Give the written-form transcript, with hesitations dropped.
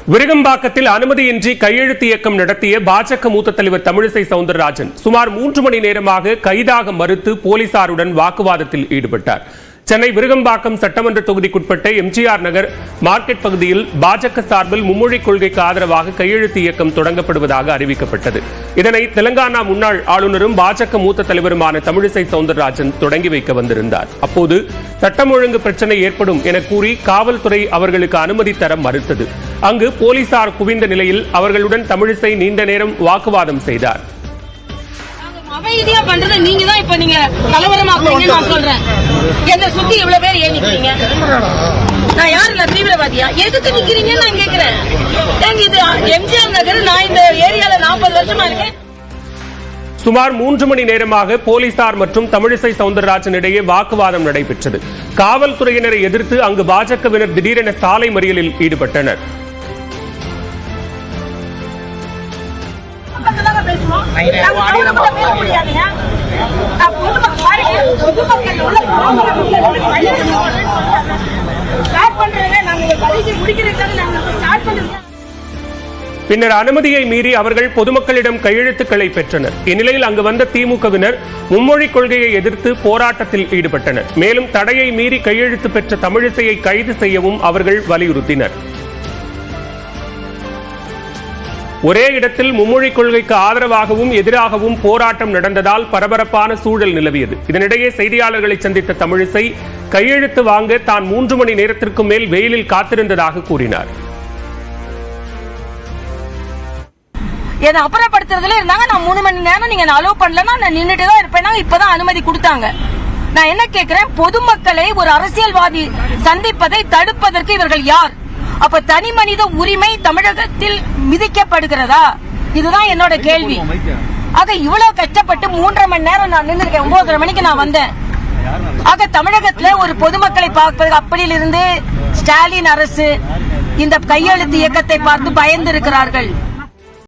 விருகம்பாக்கத்தில் அனுமதியின்றி கையெழுத்து இயக்கம் நடத்திய பாஜக மூத்த தலைவர் தமிழிசை சவுந்தரராஜன் சுமார் 3 மணி நேரமாக கைதாக மறுத்து போலீசாருடன் வாக்குவாதத்தில் ஈடுபட்டார். சென்னை விருகம்பாக்கம் சட்டமன்ற தொகுதிக்குட்பட்ட எம்ஜிஆர் நகர் மார்க்கெட் பகுதியில் பாஜக சார்பில் மும்மொழி கொள்கைக்கு ஆதரவாக கையெழுத்து இயக்கம் தொடங்கப்படுவதாக அறிவிக்கப்பட்டது. இதனை தெலங்கானா முன்னாள் ஆளுநரும் பாஜக மூத்த தலைவருமான தமிழிசை சவுந்தரராஜன் தொடங்கி வைக்க வந்திருந்தார். அப்போது சட்டம் ஒழுங்கு பிரச்சனை ஏற்படும் என கூறி காவல்துறை அவர்களுக்கு அனுமதி தர மறுத்தது. அங்கு போலீசார் குவிந்த நிலையில் அவர்களுடன் தமிழிசை நீண்ட நேரம் வாக்குவாதம் செய்தார். அமைதியா பண்றது நீங்க தான். இப்ப நீங்க கலவரமாக்குறீங்க. நான் சொல்றேன், என்ன சுத்தி இவ்வளவு பேர் ஏன் நிக்கிறீங்க? நான் யாரு இல்ல தீவிரவாதியா? எதுக்கு நிக்கிறீங்கன்னு நான் கேக்குறேன். இது எம்ஜிஆர் நகர். நான் இந்த ஏரியால 40 வருஷமா இருக்கேன். சுமார் 3 மணி நேரமாக போலீசார் மற்றும் தமிழிசை சவுந்தரராஜன் இடையே வாக்குவாதம் நடைபெற்றது. காவல்துறையினரை எதிர்த்து அங்கு பாஜகவினர் திடீரென சாலை மறியலில் ஈடுபட்டனர். பின்னர் அனுமதியை மீறி அவர்கள் பொதுமக்களிடம் கையெழுத்துக்களை பெற்றனர். இந்நிலையில் அங்கு வந்த திமுகவினர் மும்மொழி கொள்கையை எதிர்த்து போராட்டத்தில் ஈடுபட்டனர். மேலும் தடையை மீறி கையெழுத்து பெற்ற தமிழிசையை கைது செய்யவும் அவர்கள் வலியுறுத்தினர். ஒரே இடத்தில் மும்மொழி கொள்கைக்கு ஆதரவாகவும் எதிராகவும் போராட்டம் நடந்ததால் பரபரப்பான சூழல் நிலவியது. இதனிடையே செய்தியாளர்களை சந்தித்த தமிழிசை கையெழுத்து வாங்க தான் 3 மணி நேரத்திற்கு மேல் வெயிலில் காத்திருந்ததாக கூறினார். என்ன அப்புறப்படுத்துறதுல இருந்தாங்க. நான் 3 மணி நேரம் நீங்க அலோவ் பண்ணலன்னா நான் நின்றுட்டு தான் இருப்பேன். இப்பதான் அனுமதி கொடுத்தாங்க. நான் என்ன கேட்கிறேன், பொதுமக்களை ஒரு அரசியல்வாதி சந்திப்பதை தடுப்பதற்கு இவர்கள் யார்? அப்ப தனி மனித உரிமை தமிழகத்தில் மிதிக்கப்படுகிறதா? இதுதான் என்னோட கேள்வி. ஆக இவ்வளவு கஷ்டப்பட்டு 3.5 மணி நேரம் நான் நின்றுருக்கேன். 9:30 மணிக்கு நான் வந்தேன். ஆக தமிழகத்துல ஒரு பொதுமக்களை பார்ப்பது அப்படியிலிருந்து ஸ்டாலின் அரசு இந்த கையெழுத்து இயக்கத்தை பார்த்து பயந்து இருக்கிறார்கள்.